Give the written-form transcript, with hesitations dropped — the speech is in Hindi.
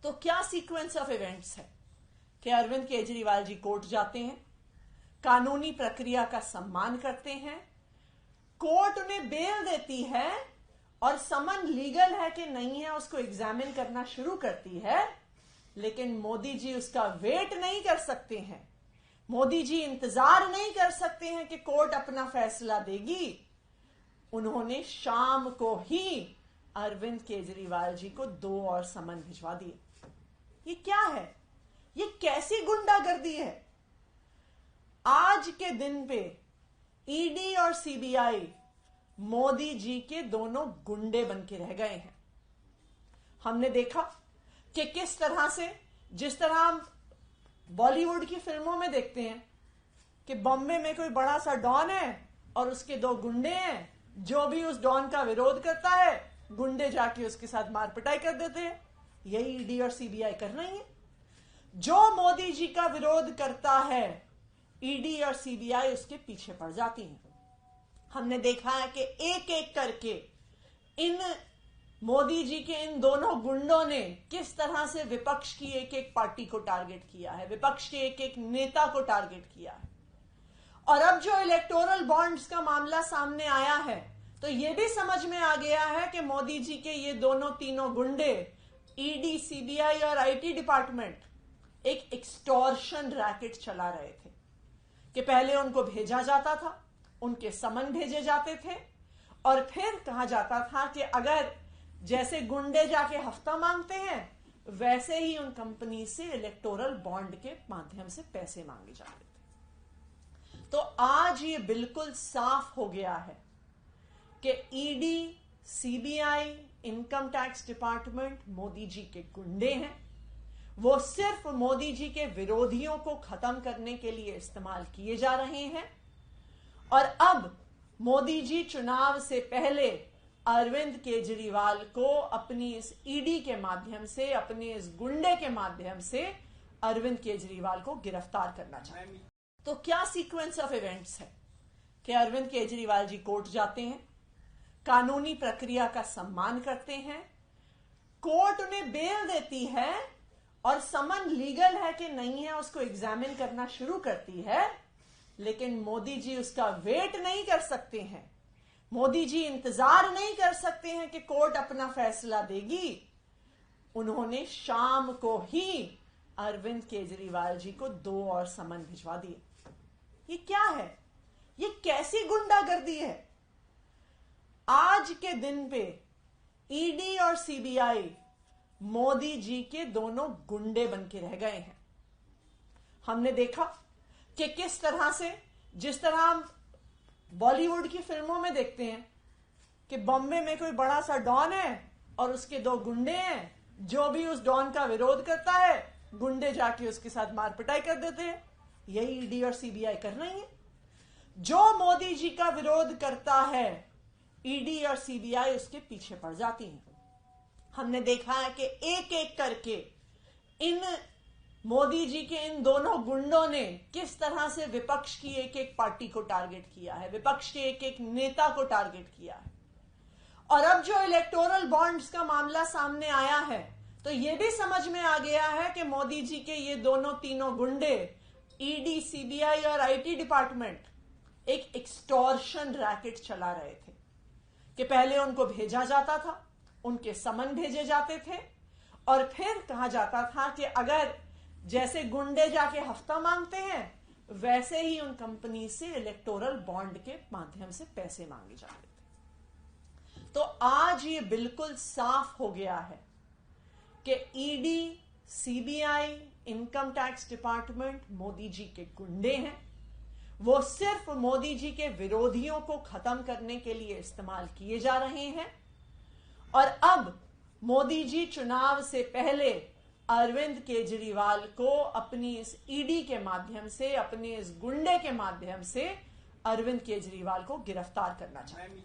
तो क्या सीक्वेंस ऑफ इवेंट्स है कि अरविंद केजरीवाल जी कोर्ट जाते हैं, कानूनी प्रक्रिया का सम्मान करते हैं, कोर्ट उन्हें बेल देती है और समन लीगल है कि नहीं है उसको एग्जामिन करना शुरू करती है, लेकिन मोदी जी उसका वेट नहीं कर सकते हैं। मोदी जी इंतजार नहीं कर सकते हैं कि कोर्ट अपना फैसला देगी। उन्होंने शाम को ही अरविंद केजरीवाल जी को 2 और समन भिजवा दिए। ये क्या है? ये कैसी गुंडागर्दी है? आज के दिन पे ईडी और सीबीआई मोदी जी के दोनों गुंडे बन के रह गए हैं। हमने देखा कि किस तरह से, जिस तरह हम बॉलीवुड की फिल्मों में देखते हैं कि बॉम्बे में कोई बड़ा सा डॉन है और उसके 2 गुंडे हैं, जो भी उस डॉन का विरोध करता है गुंडे जाके उसके साथ मार पिटाई कर देते हैं। यही ईडी और सीबीआई कर रही है। जो मोदी जी का विरोध करता है ईडी और सीबीआई उसके पीछे पड़ जाती हैं। हमने देखा है कि एक एक करके इन मोदी जी के इन दोनों गुंडों ने किस तरह से विपक्ष की एक एक पार्टी को टारगेट किया है, विपक्ष के एक एक नेता को टारगेट किया है। और अब जो इलेक्टोरल बॉन्ड्स का मामला सामने आया है तो यह भी समझ में आ गया है कि मोदी जी के ये दोनों तीनों गुंडे, ईडी, सीबीआई और आईटी डिपार्टमेंट, एक एक्सटॉर्शन रैकेट चला रहे थे कि पहले उनको भेजा जाता था, उनके समन भेजे जाते थे और फिर कहा जाता था कि अगर जैसे गुंडे जाके हफ्ता मांगते हैं वैसे ही उन कंपनी से इलेक्टोरल बॉन्ड के माध्यम से पैसे मांगे जाते थे। तो आज ये बिल्कुल साफ हो गया है कि ED, CBI, income tax department Modi ji के गुंडे हैं। वो सिर्फ मोदी जी के विरोधियों को खत्म करने के लिए इस्तेमाल किए जा रहे हैं। और अब मोदी जी चुनाव से पहले अरविंद केजरीवाल को अपनी इस ईडी के माध्यम से, अपने इस गुंडे के माध्यम से अरविंद केजरीवाल को गिरफ्तार करना चाहते हैं। तो क्या सीक्वेंस ऑफ इवेंट्स है कि अरविंद केजरीवाल जी कोर्ट जाते हैं, कानूनी प्रक्रिया का सम्मान करते हैं, कोर्ट उन्हें बेल देती है और समन लीगल है कि नहीं है उसको एग्जामिन करना शुरू करती है, लेकिन मोदी जी उसका वेट नहीं कर सकते हैं। मोदी जी इंतजार नहीं कर सकते हैं कि कोर्ट अपना फैसला देगी। उन्होंने शाम को ही अरविंद केजरीवाल जी को 2 और समन भिजवा दिए। ये क्या है? ये कैसी गुंडागर्दी है? आज के दिन पे ईडी और सीबीआई मोदी जी के दोनों गुंडे बन के रह गए हैं। हमने देखा कि किस तरह से, जिस तरह हम बॉलीवुड की फिल्मों में देखते हैं कि बॉम्बे में कोई बड़ा सा डॉन है और उसके 2 गुंडे हैं, जो भी उस डॉन का विरोध करता है गुंडे जाके उसके साथ मार पिटाई कर देते हैं। यही ईडी और सीबीआई कर रही है। जो मोदी जी का विरोध करता है ईडी और सीबीआई उसके पीछे पड़ जाती हैं। हमने देखा है कि एक एक करके इन मोदी जी के इन दोनों गुंडों ने किस तरह से विपक्ष की एक एक पार्टी को टारगेट किया है, विपक्ष के एक एक नेता को टारगेट किया है। और अब जो इलेक्टोरल बॉन्ड्स का मामला सामने आया है तो यह भी समझ में आ गया है कि मोदी जी के ये दोनों तीनों गुंडे, ईडी, सीबीआई और आईटी डिपार्टमेंट, एक एक्सटॉर्शन रैकेट चला रहे थे कि पहले उनको भेजा जाता था, उनके समन भेजे जाते थे और फिर कहा जाता था कि अगर जैसे गुंडे जाके हफ्ता मांगते हैं वैसे ही उन कंपनी से इलेक्टोरल बॉन्ड के माध्यम से पैसे मांगे जाते थे। तो आज ये बिल्कुल साफ हो गया है कि ED, CBI, income tax department Modi ji के गुंडे हैं। वो सिर्फ मोदी जी के विरोधियों को खत्म करने के लिए इस्तेमाल किए जा रहे हैं। और अब मोदी जी चुनाव से पहले अरविंद केजरीवाल को अपनी इस ईडी के माध्यम से, अपने इस गुंडे के माध्यम से अरविंद केजरीवाल को गिरफ्तार करना चाहते हैं।